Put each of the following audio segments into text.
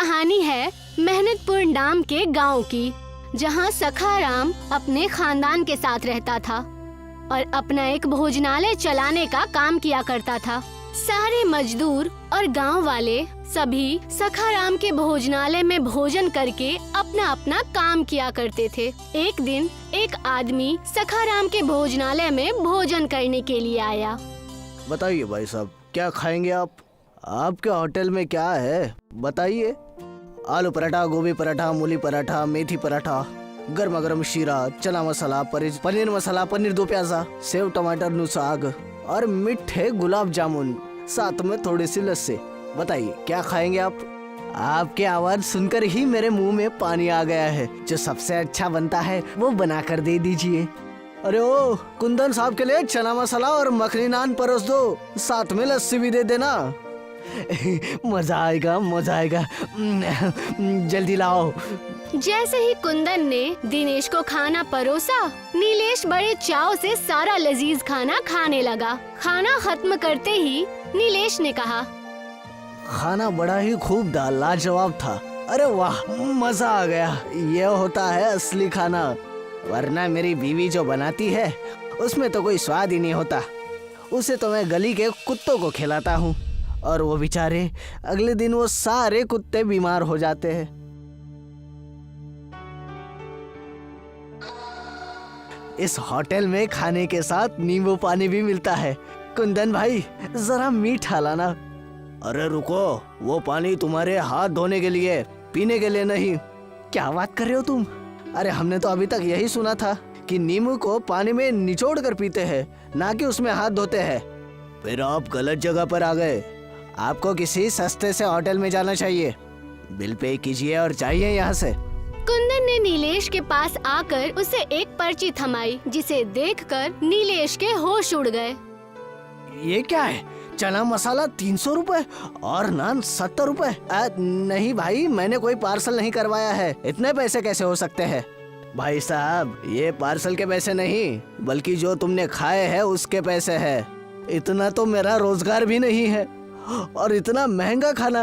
कहानी है मेहनतपुर नाम के गांव की, जहां सखाराम अपने खानदान के साथ रहता था और अपना एक भोजनालय चलाने का काम किया करता था। सारे मजदूर और गांव वाले सभी सखाराम के भोजनालय में भोजन करके अपना अपना काम किया करते थे। एक दिन एक आदमी सखाराम के भोजनालय में भोजन करने के लिए आया। बताइए भाई साहब, क्या खाएंगे आप? आपके होटल में क्या है बताइए। आलू पराठा, गोभी पराठा, मूली पराठा, मेथी पराठा, गर्मा गर्म शीरा, चना मसाला, पनीर मसाला, पनीर दो प्याजा, सेव टमाटर नु साग और मीठे गुलाब जामुन, साथ में थोड़ी सी लस्सी। बताइए क्या खाएंगे आप? आपकी आवाज सुनकर ही मेरे मुंह में पानी आ गया है। जो सबसे अच्छा बनता है वो बना कर दे दीजिए। अरे ओ कुंदन साहब के लिए चना मसाला और मखनी नान परोस दो, साथ में लस्सी भी दे देना। मजा आएगा मजा आएगा, जल्दी लाओ। जैसे ही कुंदन ने दिनेश को खाना परोसा, नीलेश बड़े चाव से सारा लजीज खाना खाने लगा। खाना खत्म करते ही नीलेश ने कहा, खाना बड़ा ही खूब था, लाजवाब था। अरे वाह, मजा आ गया। ये होता है असली खाना, वरना मेरी बीवी जो बनाती है उसमें तो कोई स्वाद ही नहीं होता। उसे तो मैं गली के कुत्तों को खिलाता हूँ और वो बेचारे अगले दिन वो सारे कुत्ते बीमार हो जाते हैं। इस होटल में खाने के साथ नींबू पानी भी मिलता है। कुंदन भाई जरा मीठा लाना। अरे रुको, वो पानी तुम्हारे हाथ धोने के लिए, पीने के लिए नहीं। क्या बात कर रहे हो तुम? अरे हमने तो अभी तक यही सुना था कि नींबू को पानी में निचोड़ कर पीते हैं, ना कि उसमें हाथ धोते हैं। फिर आप गलत जगह पर आ गए। आपको किसी सस्ते से होटल में जाना चाहिए। बिल पे कीजिए और जाइए यहाँ से। कुंदन ने नीलेश के पास आकर उसे एक पर्ची थमाई, जिसे देखकर नीलेश के होश उड़ गए। ये क्या है? चना मसाला 300 रुपए और नान 70 रुपए। नहीं भाई, मैंने कोई पार्सल नहीं करवाया है। इतने पैसे कैसे हो सकते हैं? भाई साहब, ये पार्सल के पैसे नहीं, बल्कि जो तुमने खाए हैं उसके पैसे हैं। इतना तो मेरा रोजगार भी नहीं है, और इतना महंगा खाना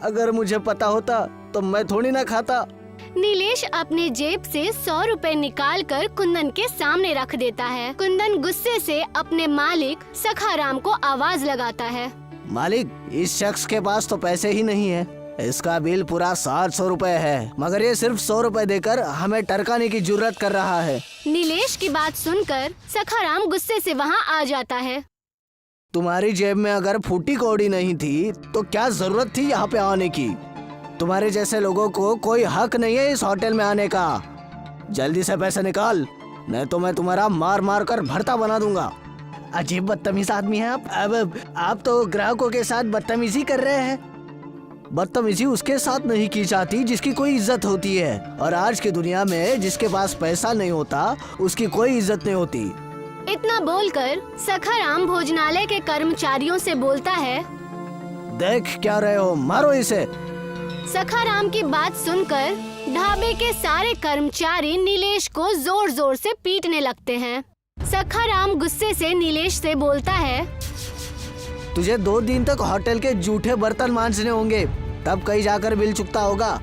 अगर मुझे पता होता तो मैं थोड़ी ना खाता। नीलेश अपने जेब से 100 रुपए निकाल कर कुंदन के सामने रख देता है। कुंदन गुस्से से अपने मालिक सखाराम को आवाज लगाता है। मालिक, इस शख्स के पास तो पैसे ही नहीं है। इसका बिल पूरा 700 रुपए है, मगर ये सिर्फ 100 रुपए देकर हमें टरकाने की जुर्रत कर रहा है। नीलेश की बात सुनकर सखाराम गुस्से से वहाँ आ जाता है। तुम्हारी जेब में अगर फूटी कौड़ी नहीं थी तो क्या जरूरत थी यहाँ पे आने की? तुम्हारे जैसे लोगों को कोई हक नहीं है इस होटल में आने का। जल्दी से पैसे निकाल, नहीं तो मैं तुम्हारा मार मार कर भरता बना दूंगा। अजीब बदतमीज आदमी है आप। अब आप तो ग्राहकों के साथ बदतमीजी कर रहे हैं। बदतमीजी उसके साथ नहीं की जाती जिसकी कोई इज्जत होती है, और आज की दुनिया में जिसके पास पैसा नहीं होता उसकी कोई इज्जत नहीं होती। इतना बोलकर सखाराम भोजनालय के कर्मचारियों से बोलता है, देख क्या रहे हो, मारो इसे। सखाराम की बात सुनकर ढाबे के सारे कर्मचारी नीलेश को जोर जोर से पीटने लगते हैं। सखाराम गुस्से से नीलेश से बोलता है, तुझे 2 दिन तक होटल के जूठे बर्तन मांजने होंगे, तब कहीं जाकर बिल चुकता होगा।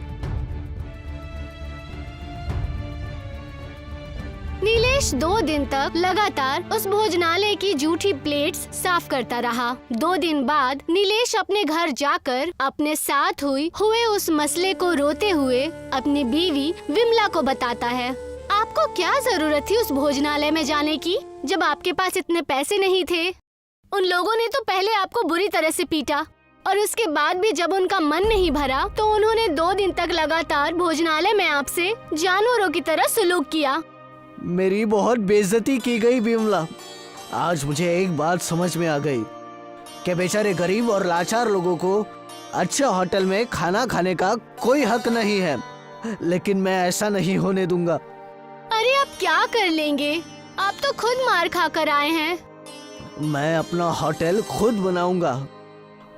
नीलेश 2 दिन तक लगातार उस भोजनालय की जूठी प्लेट्स साफ करता रहा। 2 दिन बाद नीलेश अपने घर जाकर अपने साथ हुए उस मसले को रोते हुए अपनी बीवी विमला को बताता है। आपको क्या जरूरत थी उस भोजनालय में जाने की, जब आपके पास इतने पैसे नहीं थे? उन लोगों ने तो पहले आपको बुरी तरह से पीटा, और उसके बाद भी जब उनका मन नहीं भरा तो उन्होंने 2 दिन तक लगातार भोजनालय में आपसे जानवरों की तरह सलूक किया। मेरी बहुत बेइज्जती की गई विमला। आज मुझे एक बात समझ में आ गई कि बेचारे गरीब और लाचार लोगों को अच्छे होटल में खाना खाने का कोई हक नहीं है, लेकिन मैं ऐसा नहीं होने दूंगा। अरे आप क्या कर लेंगे? आप तो खुद मार खा कर आए हैं। मैं अपना होटल खुद बनाऊंगा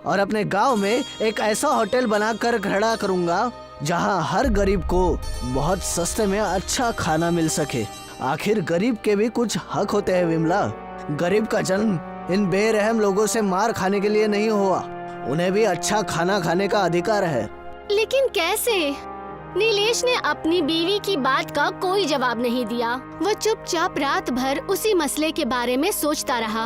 और अपने गांव में एक ऐसा होटल बनाकर खड़ा करूंगा जहां हर गरीब को बहुत सस्ते में अच्छा खाना मिल सके। आखिर गरीब के भी कुछ हक होते हैं विमला। गरीब का जन्म इन बेरहम लोगों से मार खाने के लिए नहीं हुआ, उन्हें भी अच्छा खाना खाने का अधिकार है। लेकिन कैसे? नीलेश ने अपनी बीवी की बात का कोई जवाब नहीं दिया। वो चुपचाप रात भर उसी मसले के बारे में सोचता रहा।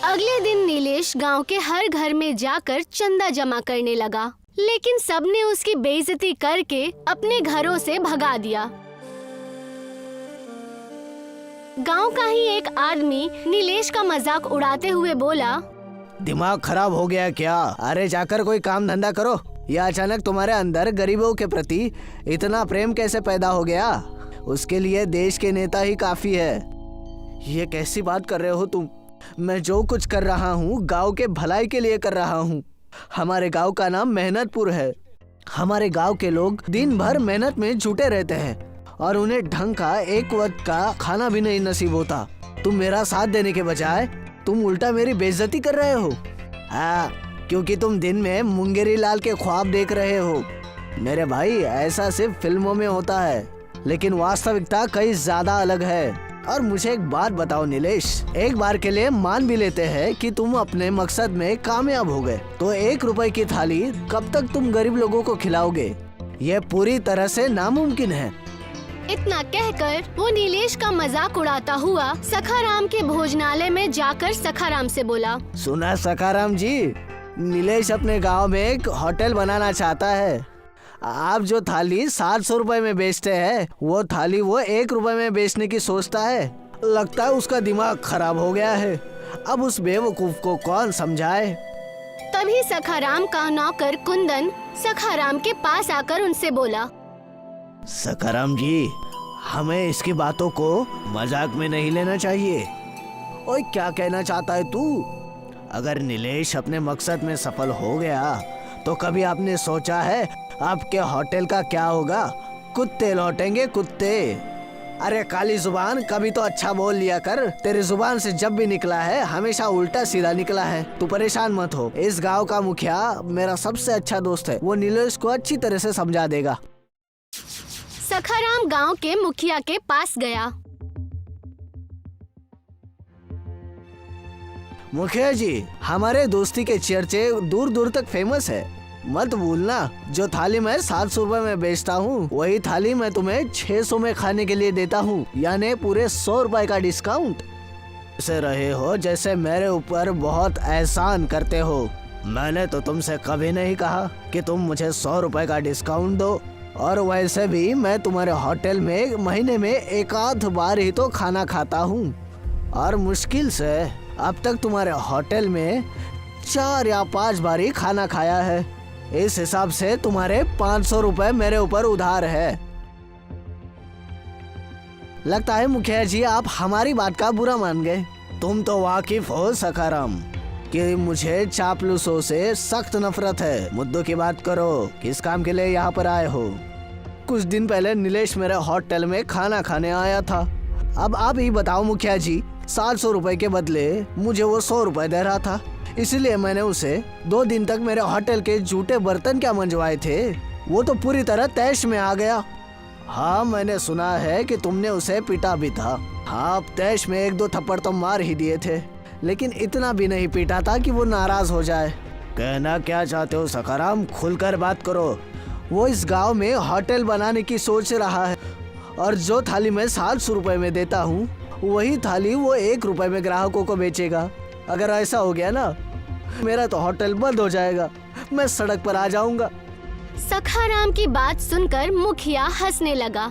अगले दिन नीलेश गांव के हर घर में जाकर चंदा जमा करने लगा, लेकिन सबने उसकी बेइज्जती करके अपने घरों से भगा दिया। गांव का ही एक आदमी नीलेश का मजाक उड़ाते हुए बोला, दिमाग खराब हो गया क्या? अरे जाकर कोई काम धंधा करो। या अचानक तुम्हारे अंदर गरीबों के प्रति इतना प्रेम कैसे पैदा हो गया? उसके लिए देश के नेता ही काफी है। ये कैसी बात कर रहे हो तुम? मैं जो कुछ कर रहा हूँ गांव के भलाई के लिए कर रहा हूँ। हमारे गांव का नाम मेहनतपुर है। हमारे गांव के लोग दिन भर मेहनत में जुटे रहते हैं और उन्हें ढंग का एक वक्त का खाना भी नहीं नसीब होता। तुम मेरा साथ देने के बजाय तुम उल्टा मेरी बेइज्जती कर रहे हो। हाँ, क्योंकि तुम दिन में मुंगेरी लाल के ख्वाब देख रहे हो। मेरे भाई, ऐसा सिर्फ फिल्मों में होता है, लेकिन वास्तविकता कई ज्यादा अलग है। और मुझे एक बात बताओ नीलेश, एक बार के लिए मान भी लेते हैं कि तुम अपने मकसद में कामयाब हो गए, तो 1 रुपए की थाली कब तक तुम गरीब लोगों को खिलाओगे? यह पूरी तरह से नामुमकिन है। इतना कहकर वो नीलेश का मजाक उड़ाता हुआ सखाराम के भोजनालय में जाकर सखाराम से बोला, सुना सखाराम जी, नीलेश अपने गांव में एक होटल बनाना चाहता है। आप जो थाली 700 रुपए में बेचते हैं, वो थाली वो 1 रुपए में बेचने की सोचता है। लगता है उसका दिमाग खराब हो गया है। अब उस बेवकूफ को कौन समझाए? तभी सखाराम का नौकर कुंदन सखाराम के पास आकर उनसे बोला, सखाराम जी, हमें इसकी बातों को मजाक में नहीं लेना चाहिए। ओए, क्या कहना चाहता है तू? अगर नीलेश अपने मकसद में सफल हो गया तो कभी आपने सोचा है आपके होटल का क्या होगा? कुत्ते लौटेंगे, कुत्ते। अरे काली जुबान, कभी तो अच्छा बोल लिया कर। तेरी जुबान से जब भी निकला है हमेशा उल्टा सीधा निकला है। तू परेशान मत हो। इस गांव का मुखिया मेरा सबसे अच्छा दोस्त है। वो नीलेश को अच्छी तरह से समझा देगा। सखाराम गांव के मुखिया के पास गया। मुखिया जी, हमारे दोस्ती के चर्चे दूर दूर तक फेमस है। मत भूलना, जो थाली मैं 700 रुपए में बेचता हूँ, वही थाली मैं तुम्हें 600 में खाने के लिए देता हूँ, यानी पूरे 100 रुपए का डिस्काउंट। ऐसे रहे हो जैसे मेरे ऊपर बहुत एहसान करते हो। मैंने तो तुमसे कभी नहीं कहा कि तुम मुझे 100 रुपए का डिस्काउंट दो। और वैसे भी मैं तुम्हारे होटल में महीने में 1 बार ही तो खाना खाता हूँ, और मुश्किल से अब तक तुम्हारे होटल में 4 या 5 बार ही खाना खाया है। इस हिसाब से तुम्हारे 500 रुपए मेरे ऊपर उधार है। लगता है मुखिया जी आप हमारी बात का बुरा मान गए। तुम तो वाकिफ हो सखाराम कि मुझे चापलूसों से सख्त नफरत है। मुद्दों की बात करो, किस काम के लिए यहाँ पर आए हो? कुछ दिन पहले नीलेश मेरे होटल में खाना खाने आया था। अब आप ही बताओ मुखिया जी, 700 रुपए के बदले मुझे वो 100 रुपए दे रहा था, इसलिए मैंने उसे 2 दिन तक मेरे होटल के जूठे बर्तन क्या मंजवाए थे, वो तो पूरी तरह तैश में आ गया। हाँ, मैंने सुना है कि तुमने उसे पीटा भी था। हाँ, तैश में 1-2 थप्पड़ तो मार ही दिए थे, लेकिन इतना भी नहीं पीटा था कि वो नाराज हो जाए। कहना क्या चाहते हो सखाराम? खुलकर बात करो। वो इस गांव में होटल बनाने की सोच रहा है, और जो थाली मैं 700 रुपए में देता हूँ, वही थाली वो 1 रुपए में ग्राहकों को बेचेगा। अगर ऐसा हो गया ना, मेरा तो होटल बंद हो जाएगा। मैं सड़क पर आ जाऊंगा। सखाराम की बात सुनकर मुखिया हंसने लगा।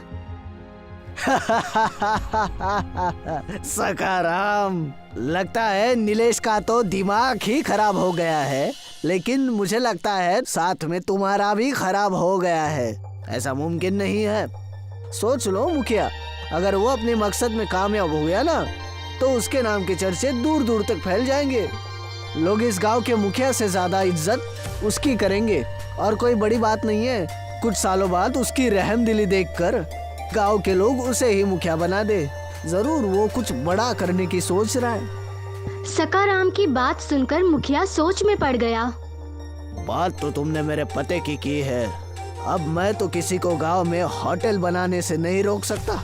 सखाराम, लगता है नीलेश का तो दिमाग ही खराब हो गया है, लेकिन मुझे लगता है साथ में तुम्हारा भी खराब हो गया है। ऐसा मुमकिन नहीं है। सोच लो मुखिया, अगर वो अपने मकसद में कामयाब हो गया ना, तो उसके नाम के चर्चे दूर दूर तक फैल जाएंगे। लोग इस गांव के मुखिया से ज्यादा इज्जत उसकी करेंगे, और कोई बड़ी बात नहीं है, कुछ सालों बाद उसकी रहमदिली देखकर गांव के लोग उसे ही मुखिया बना दे। जरूर वो कुछ बड़ा करने की सोच रहा है। सखाराम की बात सुनकर मुखिया सोच में पड़ गया। बात तो तुमने मेरे पते की है। अब मैं तो किसी को गांव में होटल बनाने से नहीं रोक सकता।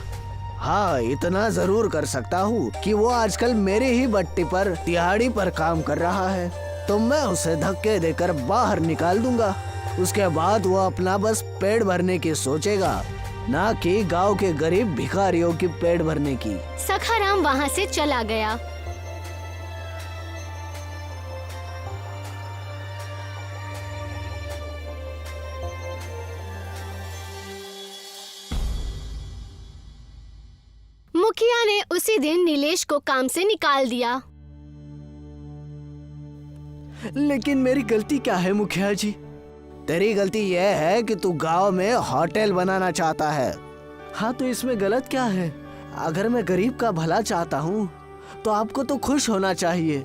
हाँ, इतना जरूर कर सकता हूँ कि वो आजकल मेरी ही भट्टी पर तिहाड़ी पर काम कर रहा है। तो मैं उसे धक्के देकर बाहर निकाल दूंगा। उसके बाद वो अपना बस पेट भरने की सोचेगा, ना कि गांव के गरीब भिखारियों की पेट भरने की। सखाराम वहाँ से चला गया। मुखिया ने उसी दिन नीलेश को काम से निकाल दिया। लेकिन मेरी गलती क्या है मुखिया जी? तेरी गलती यह है कि तू गांव में होटल बनाना चाहता है। हाँ, तो इसमें गलत क्या है? अगर मैं गरीब का भला चाहता हूँ तो आपको तो खुश होना चाहिए।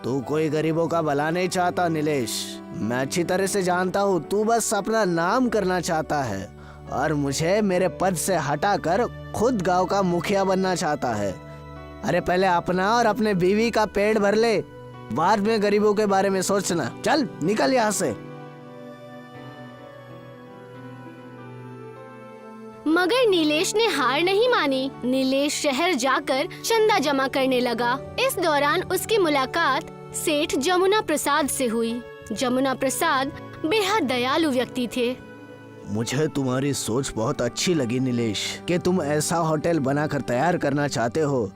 तू कोई गरीबों का भला नहीं चाहता नीलेश। मैं अच्छी तरह से जानता हूँ, तू बस अपना नाम करना चाहता है और मुझे मेरे पद से हटाकर खुद गांव का मुखिया बनना चाहता है। अरे पहले अपना और अपने बीवी का पेट भर ले, बाद में गरीबों के बारे में सोचना। चल निकल यहाँ से। मगर नीलेश ने हार नहीं मानी। नीलेश शहर जाकर चंदा जमा करने लगा। इस दौरान उसकी मुलाकात सेठ जमुना प्रसाद से हुई। जमुना प्रसाद बेहद दयालु व्यक्ति थे। मुझे तुम्हारी सोच बहुत अच्छी लगी नीलेश, कि तुम ऐसा होटल बनाकर तैयार करना चाहते हो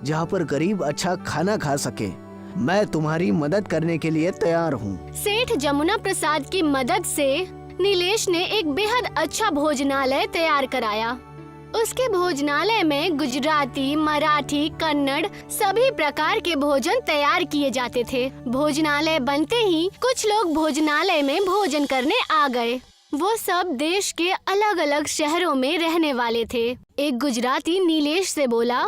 जहाँ पर गरीब अच्छा खाना खा सके। मैं तुम्हारी मदद करने के लिए तैयार हूँ। सेठ जमुना प्रसाद की मदद से नीलेश ने एक बेहद अच्छा भोजनालय तैयार कराया। उसके भोजनालय में गुजराती, मराठी, कन्नड़ सभी प्रकार के भोजन तैयार किए जाते थे। भोजनालय बनते ही कुछ लोग भोजनालय में भोजन करने आ गए। वो सब देश के अलग अलग शहरों में रहने वाले थे। एक गुजराती नीलेश से बोला,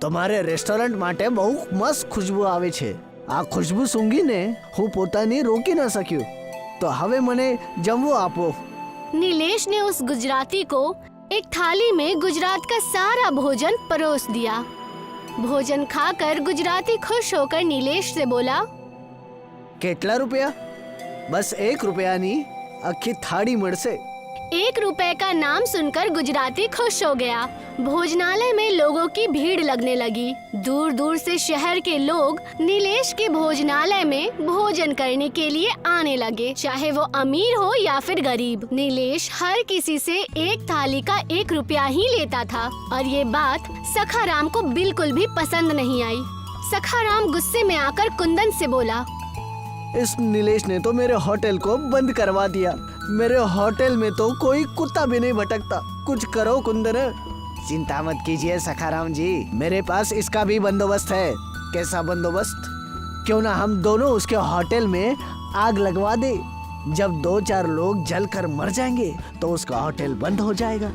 તમારે રેસ્ટોરન્ટ માટે બહુ મસ્ત ખુશ્બુ આવે છે। આ ખુશ્બુ સૂંઘીને હું પોતાને રોકી ન શક્યો। તો હવે મને જમવું આપો। नीलेश ने उस गुजराती को एक थाली में गुजरात का सारा भोजन परोस दिया। भोजन खाकर गुजराती खुश होकर नीलेश से बोला, કેટલા રૂપિયા? બસ 1 રૂપિયાની આખી થાળી મળશે। 1 रुपए का नाम सुनकर गुजराती खुश हो गया। भोजनालय में लोगों की भीड़ लगने लगी। दूर दूर से शहर के लोग नीलेश के भोजनालय में भोजन करने के लिए आने लगे, चाहे वो अमीर हो या फिर गरीब। नीलेश हर किसी से एक थाली का 1 रुपया ही लेता था और ये बात सखाराम को बिल्कुल भी पसंद नहीं आई। सखाराम गुस्से में आकर कुंदन से बोला, इस नीलेश ने तो मेरे होटल को बंद करवा दिया। मेरे होटल में तो कोई कुत्ता भी नहीं भटकता। कुछ करो कुंदन। चिंता मत कीजिए सखाराम जी, मेरे पास इसका भी बंदोबस्त है। कैसा बंदोबस्त? क्यों ना हम दोनों उसके होटल में आग लगवा दे। जब 2-4 लोग जलकर मर जाएंगे तो उसका होटल बंद हो जाएगा।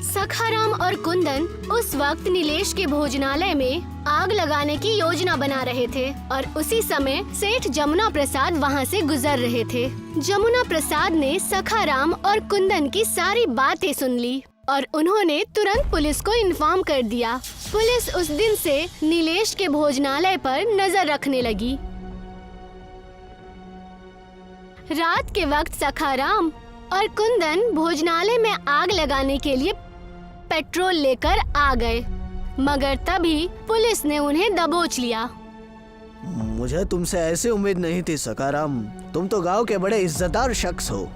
सखाराम और कुंदन उस वक्त नीलेश के भोजनालय में आग लगाने की योजना बना रहे थे और उसी समय सेठ जमुना प्रसाद वहाँ से गुजर रहे थे। जमुना प्रसाद ने सखाराम और कुंदन की सारी बातें सुन ली और उन्होंने तुरंत पुलिस को इन्फॉर्म कर दिया। पुलिस उस दिन से नीलेश के भोजनालय पर नजर रखने लगी। रात के वक्त सखाराम और कुंदन भोजनालय में आग लगाने के लिए पेट्रोल लेकर आ गए, मगर तभी पुलिस ने उन्हें दबोच लिया। मुझे तुमसे ऐसी उम्मीद नहीं थी सखाराम। तुम तो गांव के बड़े इज्जतदार शख्स हो।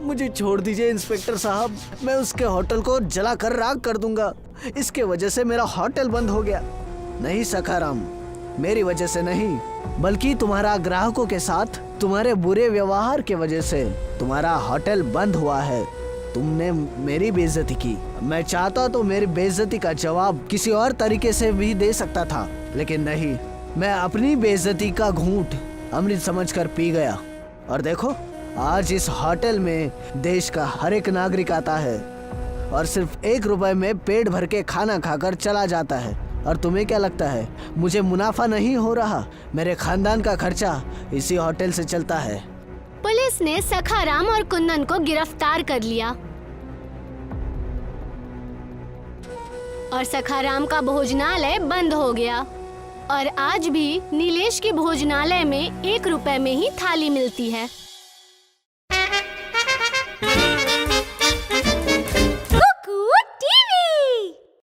मुझे छोड़ दीजिए इंस्पेक्टर साहब, मैं उसके होटल को जलाकर राख कर दूंगा। इसके वजह से मेरा होटल बंद हो गया। नहीं सखाराम, मेरी वजह से नहीं, बल्कि तुम्हारा ग्राहकों के साथ तुम्हारे बुरे व्यवहार के वजह से तुम्हारा होटल बंद हुआ है। तुमने मेरी बेइज्जती की। मैं चाहता तो मेरी बेइज्जती का जवाब किसी और तरीके से भी दे सकता था, लेकिन नहीं, मैं अपनी बेइज्जती का घूंट अमृत समझकर पी गया। और देखो, आज इस होटल में देश का हर एक नागरिक आता है और सिर्फ 1 रुपए में पेट भर के खाना खाकर चला जाता है। और तुम्हें क्या लगता है मुझे मुनाफा नहीं हो रहा? मेरे खानदान का खर्चा इसी होटल से चलता है। पुलिस ने सखाराम और कुंदन को गिरफ्तार कर लिया और सखाराम का भोजनालय बंद हो गया और आज भी नीलेश के भोजनालय में 1 रुपए में ही थाली मिलती है।